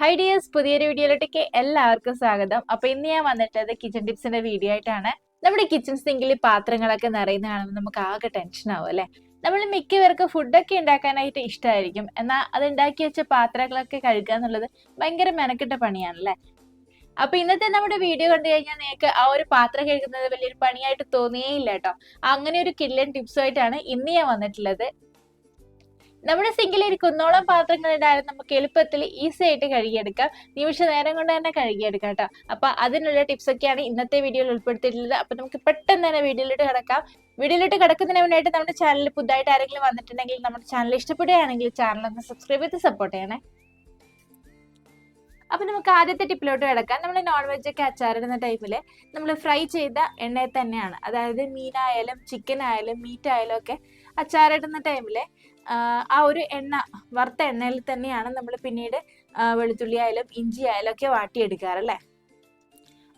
Hi dears, പുതിയൊരു വീഡിയോയിലോട്ടേക്ക് എല്ലാവർക്കും സ്വാഗതം. അപ്പൊ ഇന്ന് ഞാൻ വന്നിട്ടത് കിച്ചൺ ടിപ്സിന്റെ വീഡിയോ ആയിട്ടാണ്. നമ്മുടെ കിച്ചൺ സിങ്കിൽ പാത്രങ്ങളൊക്കെ നിറയുന്ന കാണുമ്പോൾ നമുക്ക് ആകെ ടെൻഷൻ ആവും അല്ലെ. നമ്മൾ മിക്കവർക്കും ഫുഡൊക്കെ ഉണ്ടാക്കാനായിട്ട് ഇഷ്ടമായിരിക്കും, എന്നാൽ അത് ഉണ്ടാക്കി വെച്ച പാത്രങ്ങളൊക്കെ കഴുകുക എന്നുള്ളത് ഭയങ്കര മെനക്കെട്ട പണിയാണല്ലേ. അപ്പൊ ഇന്നത്തെ നമ്മുടെ വീഡിയോ കണ്ടു കഴിഞ്ഞാൽ നിങ്ങൾക്ക് ആ ഒരു പാത്രം കഴുകുന്നത് വലിയൊരു പണിയായിട്ട് തോന്നിയേയില്ല കേട്ടോ. അങ്ങനെ ഒരു കില്ലൻ ടിപ്സുമായിട്ടാണ് ഇന്ന് ഞാൻ വന്നിട്ടുള്ളത്. നമ്മുടെ സിങ്കിൽ ഒരു കുന്നോളം പാത്രങ്ങൾ ഉണ്ടായാലും നമുക്ക് എളുപ്പത്തിൽ ഈസി ആയിട്ട് കഴുകിയെടുക്കാം. നിമിഷ നേരം കൊണ്ട് തന്നെ കഴുകിയെടുക്കാം കേട്ടോ. അപ്പൊ അതിനുള്ള ടിപ്സ് ഒക്കെയാണ് ഇന്നത്തെ വീഡിയോയിൽ ഉൾപ്പെടുത്തിയിട്ടുള്ളത്. അപ്പൊ നമുക്ക് പെട്ടെന്ന് തന്നെ വീഡിയോയിലോട്ട് കിടക്കാം. വീഡിയോയിലോട്ട് കിടക്കുന്നതിന് മുന്നായിട്ട് നമ്മുടെ ചാനൽ പുതുതായിട്ട് ആരെങ്കിലും വന്നിട്ടുണ്ടെങ്കിൽ നമ്മുടെ ചാനൽ ഇഷ്ടപ്പെടുകയാണെങ്കിൽ ചാനൽ ഒന്ന് സബ്സ്ക്രൈബ് ചെയ്ത് സപ്പോർട്ട് ചെയ്യണേ. അപ്പൊ നമുക്ക് ആദ്യത്തെ ടിപ്പിലോട്ട് കിടക്കാം. നമ്മൾ നോൺ വെജ് ഒക്കെ അച്ചാറിടുന്ന ടൈമില് നമ്മൾ ഫ്രൈ ചെയ്ത എണ്ണയിൽ തന്നെയാണ്, അതായത് മീനായാലും ചിക്കൻ ആയാലും മീറ്റ് ആയാലും ഒക്കെ അച്ചാറിടുന്ന ടൈമില് ആ ഒരു എണ്ണ, വറുത്ത എണ്ണയിൽ തന്നെയാണ് നമ്മൾ പിന്നീട് വെളുത്തുള്ളി ആയാലും ഇഞ്ചി ആയാലും ഒക്കെ വാട്ടിയെടുക്കാറല്ലേ.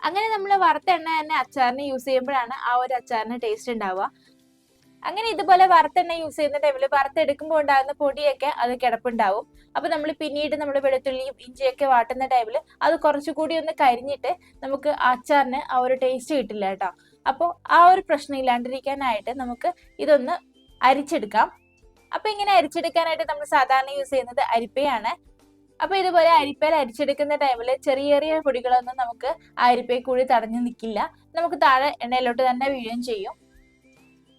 അങ്ങനെ നമ്മൾ വറുത്ത എണ്ണ തന്നെ അച്ചാറിന് യൂസ് ചെയ്യുമ്പോഴാണ് ആ ഒരു അച്ചാറിന് ടേസ്റ്റ് ഉണ്ടാവുക. അങ്ങനെ ഇതുപോലെ വറുത്തെണ്ണ യൂസ് ചെയ്യുന്ന ടൈമിൽ വറുത്തെടുക്കുമ്പോൾ ഉണ്ടാകുന്ന പൊടിയൊക്കെ അത് കിടപ്പുണ്ടാവും. അപ്പൊ നമ്മൾ പിന്നീട് നമ്മൾ വെളുത്തുള്ളിയും ഇഞ്ചിയൊക്കെ വാട്ടുന്ന ടൈമിൽ അത് കുറച്ചുകൂടി ഒന്ന് കരിഞ്ഞിട്ട് നമുക്ക് അച്ചാറിന് ആ ഒരു ടേസ്റ്റ് കിട്ടില്ല കേട്ടോ. അപ്പോൾ ആ ഒരു പ്രശ്നം ഇല്ലാണ്ടിരിക്കാനായിട്ട് നമുക്ക് ഇതൊന്ന് അരിച്ചെടുക്കാം. അപ്പൊ ഇങ്ങനെ അരിച്ചെടുക്കാനായിട്ട് നമ്മൾ സാധാരണ യൂസ് ചെയ്യുന്നത് അരിപ്പയാണ്. അപ്പൊ ഇതുപോലെ അരിപ്പയിൽ അരിച്ചെടുക്കുന്ന ടൈമിൽ ചെറിയ ചെറിയ പൊടികളൊന്നും നമുക്ക് ആ അരിപ്പയിൽ കൂടി തടഞ്ഞു നിൽക്കില്ല, നമുക്ക് താഴെ എണ്ണയിലോട്ട് തന്നെ വീഴുകയും ചെയ്യും.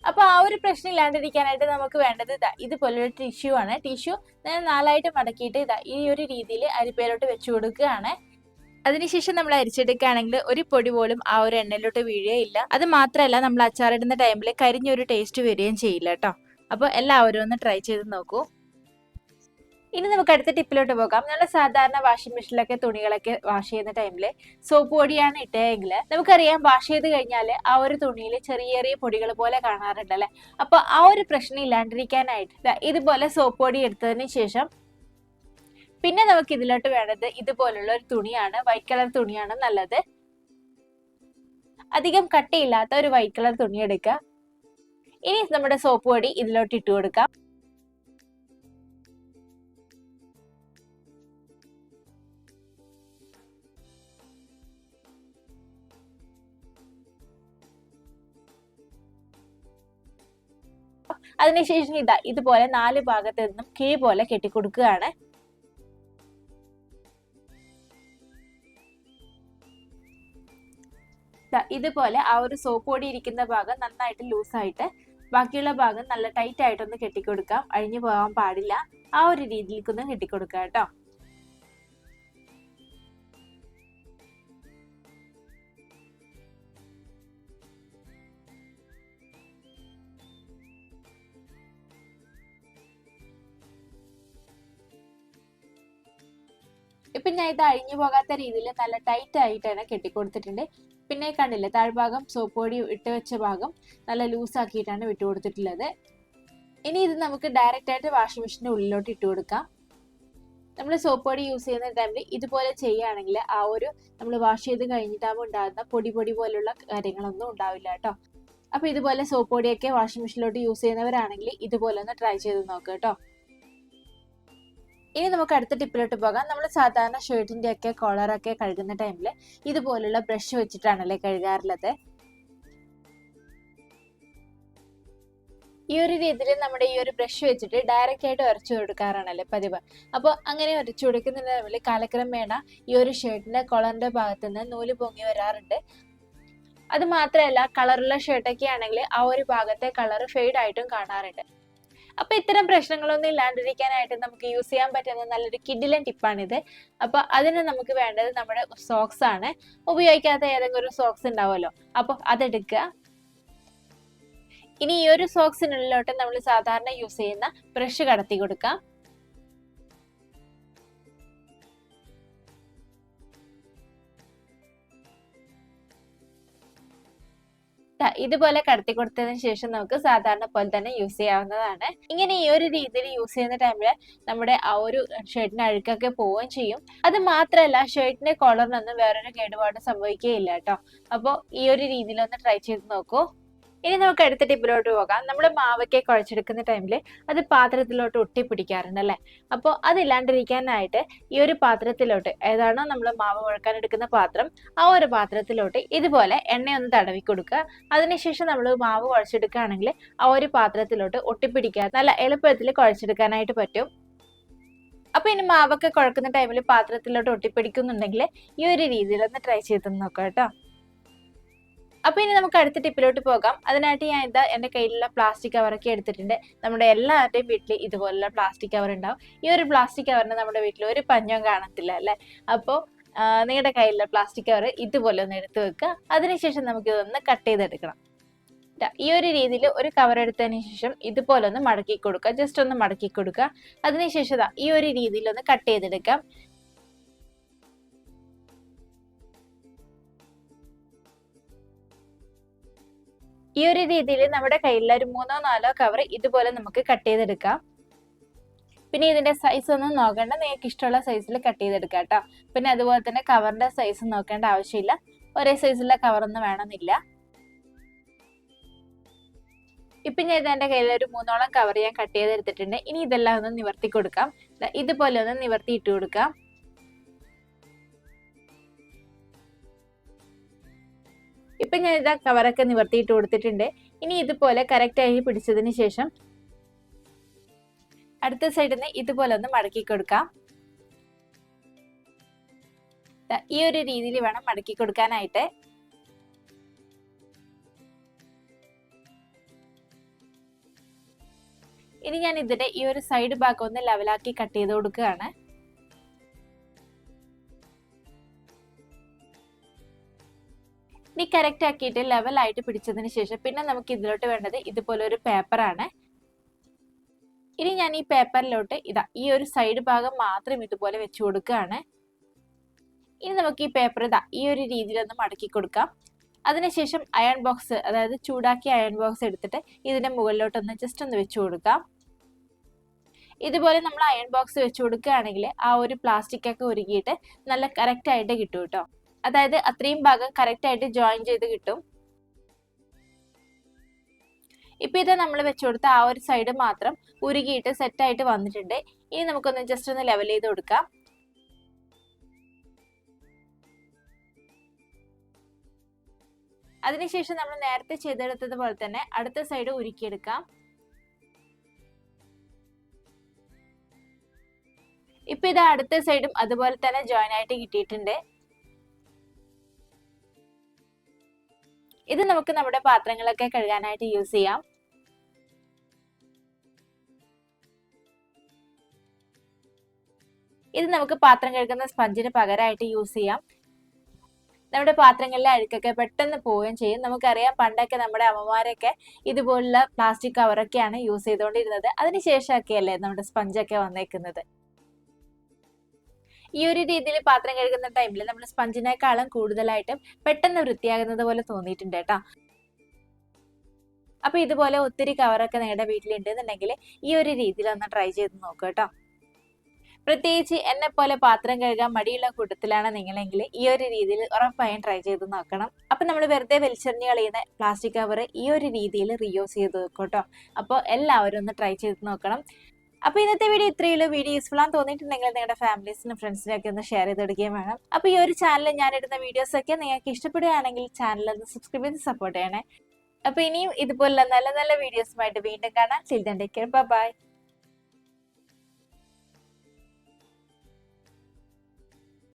അപ്പൊ ആ ഒരു പ്രശ്നം ഇല്ലാണ്ടിരിക്കാനായിട്ട് നമുക്ക് വേണ്ടത് ഇതുപോലൊരു ടിഷ്യൂ ആണ്. ടിഷ്യൂ ഞാൻ 4ആയിട്ട് മടക്കിയിട്ട് ഈ ഒരു രീതിയിൽ അരിപ്പയിലോട്ട് വെച്ചു കൊടുക്കുകയാണ്. അതിനുശേഷം നമ്മൾ അരിച്ചെടുക്കുകയാണെങ്കിൽ ഒരു പൊടി പോലും ആ ഒരു എണ്ണയിലോട്ട് വീഴുകയില്ല. അത് മാത്രമല്ല, നമ്മൾ അച്ചാറിടുന്ന ടൈമിൽ കരിഞ്ഞൊരു ടേസ്റ്റ് വരികയും ചെയ്യില്ല കേട്ടോ. അപ്പോൾ എല്ലാവരും ഒന്ന് ട്രൈ ചെയ്ത് നോക്കൂ. ഇനി നമുക്ക് അടുത്ത ടിപ്പിലോട്ട് പോകാം. നമ്മൾ സാധാരണ വാഷിംഗ് മെഷീനിലൊക്കെ തുണികളൊക്കെ വാഷ് ചെയ്യുന്ന ടൈമിൽ സോപ്പ് പൊടിയാണ് ഇട്ടതെങ്കിൽ നമുക്കറിയാം, വാഷ് ചെയ്ത് കഴിഞ്ഞാൽ ആ ഒരു തുണിയിൽ ചെറിയ ചെറിയ പൊടികൾ പോലെ കാണാറുണ്ടല്ലേ. അപ്പൊ ആ ഒരു പ്രശ്നം ഇല്ലാണ്ടിരിക്കാനായിട്ട് ഇതുപോലെ സോപ്പ് പൊടി എടുത്തതിന് ശേഷം പിന്നെ നമുക്ക് ഇതിലോട്ട് വേണ്ടത് ഇതുപോലുള്ള ഒരു തുണിയാണ്. വൈറ്റ് കളർ തുണിയാണ് നല്ലത്. അധികം കട്ടിയില്ലാത്ത ഒരു വൈറ്റ് കളർ തുണി എടുക്കുക. ഇനി നമ്മുടെ സോപ്പ് പൊടി ഇതിലോട്ട് ഇട്ട് കൊടുക്കാം. അതിനുശേഷം ഇതുപോലെ 4 ഭാഗത്ത് നിന്നും കിഴി പോലെ കെട്ടിക്കൊടുക്കുകയാണ്. ഇതുപോലെ ആ ഒരു സോപ്പ് പൊടി ഇരിക്കുന്ന ഭാഗം നന്നായിട്ട് ലൂസായിട്ട് ബാക്കിയുള്ള ഭാഗം നല്ല ടൈറ്റ് ആയിട്ടൊന്ന് കെട്ടിക്കൊടുക്കാം. അഴിഞ്ഞു പോകാൻ പാടില്ല. ആ ഒരു രീതിയിലേക്കൊന്ന് കെട്ടിക്കൊടുക്കുക കേട്ടോ. ഇപ്പൊ ഞാൻ ഇത് അഴിഞ്ഞു പോകാത്ത രീതിയിൽ നല്ല ടൈറ്റ് ആയിട്ടാണ് കെട്ടിക്കൊടുത്തിട്ടുണ്ട്. പിന്നെ കണ്ടില്ലേ, താഴ്ഭാഗം സോപ്പ് പൊടി ഇട്ട് വെച്ച ഭാഗം നല്ല ലൂസ് ആക്കിയിട്ടാണ് വിട്ടുകൊടുത്തിട്ടുള്ളത്. ഇനി ഇത് നമുക്ക് ഡയറക്റ്റ് ആയിട്ട് വാഷിംഗ് മെഷീന്റെ ഉള്ളിലോട്ട് ഇട്ട് കൊടുക്കാം. നമ്മൾ സോപ്പ് പൊടി യൂസ് ചെയ്യുന്ന ടൈമിൽ ഇതുപോലെ ചെയ്യുകയാണെങ്കിൽ ആ ഒരു നമ്മൾ വാഷ് ചെയ്ത് കഴിഞ്ഞിട്ടാകുമ്പോൾ ഉണ്ടാകുന്ന പൊടി പോലുള്ള കാര്യങ്ങളൊന്നും ഉണ്ടാവില്ല കേട്ടോ. അപ്പൊ ഇതുപോലെ സോപ്പ് പൊടിയൊക്കെ വാഷിംഗ് മെഷീനിലോട്ട് യൂസ് ചെയ്യുന്നവരാണെങ്കിൽ ഇതുപോലെ ഒന്ന് ട്രൈ ചെയ്ത് നോക്കുക കേട്ടോ. ഇനി നമുക്ക് അടുത്ത ടിപ്പിലോട്ട് പോകാം. നമ്മൾ സാധാരണ ഷർട്ടിന്റെ ഒക്കെ കോളറൊക്കെ കഴുകുന്ന ടൈമിൽ ഇതുപോലുള്ള ബ്രഷ് വെച്ചിട്ടാണല്ലേ കഴുകാറുള്ളത്. ഈ ഒരു രീതിയിൽ നമ്മുടെ ഈ ഒരു ബ്രഷ് വെച്ചിട്ട് ഡയറക്റ്റ് ആയിട്ട് ഉരച്ചു കൊടുക്കാറാണല്ലേ പതിവ്. അപ്പോൾ അങ്ങനെ ഉരച്ചു കൊടുക്കുന്ന ടൈമിൽ കാലക്രമേണ ഈ ഒരു ഷർട്ടിന്റെ കോളറിന്റെ ഭാഗത്ത് നിന്ന് നൂല് പൊങ്ങി വരാറുണ്ട്. അത് മാത്രമല്ല, കളറുള്ള ഷർട്ടൊക്കെ ആണെങ്കിൽ ആ ഒരു ഭാഗത്തെ കളർ ഫെയ്ഡ് ആയിട്ടും കാണാറുണ്ട്. അപ്പൊ ഇത്തരം പ്രശ്നങ്ങളൊന്നും ഇല്ലാണ്ടിരിക്കാനായിട്ട് നമുക്ക് യൂസ് ചെയ്യാൻ പറ്റുന്ന നല്ലൊരു കിഡിലൻ ടിപ്പാണിത്. അപ്പൊ അതിന് നമുക്ക് വേണ്ടത് നമ്മുടെ സോക്സ് ആണ്. ഉപയോഗിക്കാത്ത ഏതെങ്കിലും ഒരു സോക്സ് ഉണ്ടാവുമല്ലോ, അപ്പൊ അതെടുക്കുക. ഇനി ഈ ഒരു സോക്സിനുള്ളിലോട്ട് നമ്മൾ സാധാരണ യൂസ് ചെയ്യുന്ന ബ്രഷ് കടത്തി കൊടുക്കാം. ഇതുപോലെ കടത്തി കൊടുത്തതിന് ശേഷം നമുക്ക് സാധാരണ പോലെ തന്നെ യൂസ് ചെയ്യാവുന്നതാണ്. ഇങ്ങനെ ഈ ഒരു രീതിയിൽ യൂസ് ചെയ്യുന്ന ടൈമിൽ നമ്മുടെ ആ ഒരു ഷർട്ടിന് അഴുക്കൊക്കെ പോവുകയും ചെയ്യും. അത് മാത്രമല്ല, ഷർട്ടിന്റെ കോളറിനൊന്നും വേറൊരു കേടുപാട് സംഭവിക്കുകയില്ല കേട്ടോ. അപ്പോൾ ഈ ഒരു രീതിയിൽ ഒന്ന് ട്രൈ ചെയ്ത് നോക്കൂ. ഇനി നമുക്ക് അടുത്ത ടിപ്പിലോട്ട് പോകാം. നമ്മൾ മാവൊക്കെ കുഴച്ചെടുക്കുന്ന ടൈമിൽ അത് പാത്രത്തിലോട്ട് ഒട്ടിപ്പിടിക്കാറുണ്ട് അല്ലേ? അപ്പോൾ അതില്ലാണ്ടിരിക്കാനായിട്ട് ഈ ഒരു പാത്രത്തിലോട്ട്, ഏതാണോ നമ്മൾ മാവ് കുഴക്കാൻ എടുക്കുന്ന പാത്രം, ആ ഒരു പാത്രത്തിലോട്ട് ഇതുപോലെ എണ്ണയൊന്ന് തടവി കൊടുക്കുക. അതിനുശേഷം നമ്മൾ മാവ് കുഴച്ചെടുക്കുകയാണെങ്കിൽ ആ ഒരു പാത്രത്തിലോട്ട് ഒട്ടിപ്പിടിക്കാതെ നല്ല എളുപ്പത്തിൽ കുഴച്ചെടുക്കാനായിട്ട് പറ്റും. അപ്പൊ ഇനി മാവൊക്കെ കുഴക്കുന്ന ടൈമിൽ പാത്രത്തിലോട്ട് ഒട്ടിപ്പിടിക്കുന്നുണ്ടെങ്കിൽ ഈ ഒരു രീതിയിലൊന്ന് ട്രൈ ചെയ്ത് നോക്കാം കേട്ടോ. അപ്പൊ ഇനി നമുക്ക് അടുത്ത ടിപ്പിലോട്ട് പോകാം. അതിനായിട്ട് ഞാൻ ഇതാ എന്റെ കയ്യിലുള്ള പ്ലാസ്റ്റിക് കവറൊക്കെ എടുത്തിട്ടുണ്ട്. നമ്മുടെ എല്ലാവരുടെയും വീട്ടിൽ ഇതുപോലുള്ള പ്ലാസ്റ്റിക് കവർ ഉണ്ടാവും. ഈ ഒരു പ്ലാസ്റ്റിക് കവറിന് നമ്മുടെ വീട്ടിൽ ഒരു പഞ്ഞവും കാണത്തില്ല അല്ലെ? അപ്പോൾ നിങ്ങളുടെ കയ്യിലുള്ള പ്ലാസ്റ്റിക് കവർ ഇതുപോലെ ഒന്ന് എടുത്ത് വെക്കുക. അതിനുശേഷം നമുക്ക് ഇതൊന്ന് കട്ട് ചെയ്തെടുക്കണം. ഈ ഒരു രീതിയിൽ ഒരു കവർ എടുത്തതിന് ശേഷം ഇതുപോലെ ഒന്ന് മടക്കി കൊടുക്കുക. ജസ്റ്റ് ഒന്ന് മടക്കി കൊടുക്കുക. അതിനുശേഷം ഈ ഒരു രീതിയിൽ ഒന്ന് കട്ട് ചെയ്തെടുക്കാം. ഈ ഒരു രീതിയിൽ നമ്മുടെ കയ്യിലുള്ള ഒരു 3-4 കവർ ഇതുപോലെ നമുക്ക് കട്ട് ചെയ്തെടുക്കാം. പിന്നെ ഇതിന്റെ സൈസ് ഒന്നും നോക്കണ്ട, നിങ്ങൾക്ക് ഇഷ്ടമുള്ള സൈസിൽ കട്ട് ചെയ്തെടുക്കാം കേട്ടോ. പിന്നെ അതുപോലെ തന്നെ കവറിന്റെ സൈസ് നോക്കേണ്ട ആവശ്യമില്ല, ഒരേ സൈസിലുള്ള കവറൊന്നും വേണമെന്നില്ല. ഇപ്പൊ ഞാൻ എന്റെ കയ്യിൽ ഒരു 3ഓളം കവർ ഞാൻ കട്ട് ചെയ്തെടുത്തിട്ടുണ്ട്. ഇനി ഇതെല്ലാം ഒന്ന് നിവർത്തി കൊടുക്കാം. ഇതുപോലെ ഒന്ന് നിവർത്തി ഇട്ട് കൊടുക്കാം. ഇപ്പൊ ഞാൻ ഇതാ കവറൊക്കെ നിവർത്തിയിട്ട് കൊടുത്തിട്ടുണ്ട്. ഇനി ഇതുപോലെ കറക്റ്റ് ആയി പിടിച്ചതിന് ശേഷം അടുത്ത സൈഡിൽ നിന്ന് ഇതുപോലെ ഒന്ന് മടക്കി കൊടുക്കാം. ഈ ഒരു രീതിയിൽ വേണം മടക്കി കൊടുക്കാനായിട്ട്. ഇനി ഞാൻ ഇതിന്റെ ഈ ഒരു സൈഡ് ഭാഗം ഒന്ന് ലെവലാക്കി കട്ട് ചെയ്ത് കൊടുക്കുകയാണ്. ഇനി കറക്റ്റ് ആക്കിയിട്ട് ലെവലായിട്ട് പിടിച്ചതിന് ശേഷം പിന്നെ നമുക്ക് ഇതിലോട്ട് വേണ്ടത് ഇതുപോലെ ഒരു പേപ്പറാണ്. ഇനി ഞാൻ ഈ പേപ്പറിലോട്ട് ഈ ഒരു സൈഡ് ഭാഗം മാത്രം ഇതുപോലെ വെച്ച് കൊടുക്കുകയാണ്. ഇനി നമുക്ക് ഈ പേപ്പർ ഈ ഒരു രീതിയിലൊന്ന് മടക്കി കൊടുക്കാം. അതിനുശേഷം അയൺ ബോക്സ്, അതായത് ചൂടാക്കിയ അയൺ ബോക്സ് എടുത്തിട്ട് ഇതിന്റെ മുകളിലോട്ടൊന്ന് ജസ്റ്റ് ഒന്ന് വെച്ച് കൊടുക്കാം. ഇതുപോലെ നമ്മൾ അയൺ ബോക്സ് വെച്ച് കൊടുക്കുകയാണെങ്കിൽ ആ ഒരു പ്ലാസ്റ്റിക് ഒക്കെ ഉരുകിയിട്ട് നല്ല കറക്റ്റ് ആയിട്ട് കിട്ടും കേട്ടോ. അതായത് അത്രയും ഭാഗം കറക്റ്റ് ആയിട്ട് ജോയിൻ ചെയ്ത് കിട്ടും. ഇപ്പൊ ഇത് നമ്മൾ വെച്ചു കൊടുത്ത ആ ഒരു സൈഡ് മാത്രം ഉരുകിയിട്ട് സെറ്റ് ആയിട്ട് വന്നിട്ടുണ്ട്. ഇനി നമുക്കൊന്ന് ജസ്റ്റ് ഒന്ന് ലെവൽ ചെയ്ത് കൊടുക്കാം. അതിനുശേഷം നമ്മൾ നേരത്തെ ചെയ്തെടുത്തത് പോലെ തന്നെ അടുത്ത സൈഡ് ഉരുക്കിയെടുക്കാം. ഇപ്പൊ ഇത് അടുത്ത സൈഡും അതുപോലെ തന്നെ ജോയിൻ ആയിട്ട് കിട്ടിയിട്ടുണ്ട്. ഇത് നമുക്ക് നമ്മുടെ പാത്രങ്ങളൊക്കെ കഴുകാനായിട്ട് യൂസ് ചെയ്യാം. ഇത് നമുക്ക് പാത്രം കഴുകുന്ന സ്പഞ്ചിന് പകരമായിട്ട് യൂസ് ചെയ്യാം. നമ്മുടെ പാത്രങ്ങളിലെ അഴുക്കൊക്കെ പെട്ടെന്ന് പോവുകയും ചെയ്യും. നമുക്കറിയാം പണ്ടൊക്കെ നമ്മുടെ അമ്മമാരൊക്കെ ഇതുപോലുള്ള പ്ലാസ്റ്റിക് കവറൊക്കെയാണ് യൂസ് ചെയ്തുകൊണ്ടിരുന്നത്. അതിനുശേഷമൊക്കെയല്ലേ നമ്മുടെ സ്പഞ്ചൊക്കെ വന്നേക്കുന്നത്. ഈ ഒരു രീതിയിൽ പാത്രം കഴുകുന്ന ടൈമിൽ നമ്മൾ സ്പഞ്ചിനേക്കാളും കൂടുതലായിട്ടും പെട്ടെന്ന് വൃത്തിയാകുന്നത് പോലെ തോന്നിയിട്ടുണ്ട് കേട്ടോ. അപ്പൊ ഇതുപോലെ ഒത്തിരി കവറൊക്കെ നിങ്ങളുടെ വീട്ടിലുണ്ടെന്നുണ്ടെങ്കിൽ ഈ ഒരു രീതിയിൽ ഒന്ന് ട്രൈ ചെയ്ത് നോക്കുക കേട്ടോ. പ്രത്യേകിച്ച് എന്നെ പോലെ പാത്രം കഴുകാൻ മടിയുള്ള കൂട്ടത്തിലാണ് നിങ്ങളെങ്കിൽ ഈ ഒരു രീതിയിൽ ഉറപ്പായും ട്രൈ ചെയ്ത് നോക്കണം. അപ്പൊ നമ്മൾ വെറുതെ വലിച്ചെറിഞ്ഞ് കളയുന്ന പ്ലാസ്റ്റിക് കവർ ഈ ഒരു രീതിയിൽ റീയൂസ് ചെയ്ത് വെക്കും കേട്ടോ. അപ്പോൾ എല്ലാവരും ഒന്ന് ട്രൈ ചെയ്ത് നോക്കണം. അപ്പൊ ഇന്നത്തെ വീഡിയോ ഇത്രയേ ഉള്ളൂ. വീഡിയോ യൂസ്ഫുൾ ആണെന്ന് തോന്നിയിട്ടുണ്ടെങ്കിൽ നിങ്ങളുടെ ഫാമിലീസിനും ഫ്രണ്ട്സിനും ഒക്കെ ഒന്ന് ഷെയർ ചെയ്ത് കൊടുക്കുകയും വേണം. അപ്പൊ ഈ ഒരു ചാനലിൽ ഞാൻ ഇടുന്ന വീഡിയോസ് ഒക്കെ നിങ്ങൾക്ക് ഇഷ്ടപ്പെടുകയാണെങ്കിൽ ചാനൽ ഒന്ന് സബ്സ്ക്രൈബ് ചെയ്ത് സപ്പോർട്ട് ചെയ്യണേ. അപ്പൊ ഇനിയും ഇതുപോലുള്ള നല്ല നല്ല വീഡിയോസുമായിട്ട് വീണ്ടും കാണാം. ബൈ.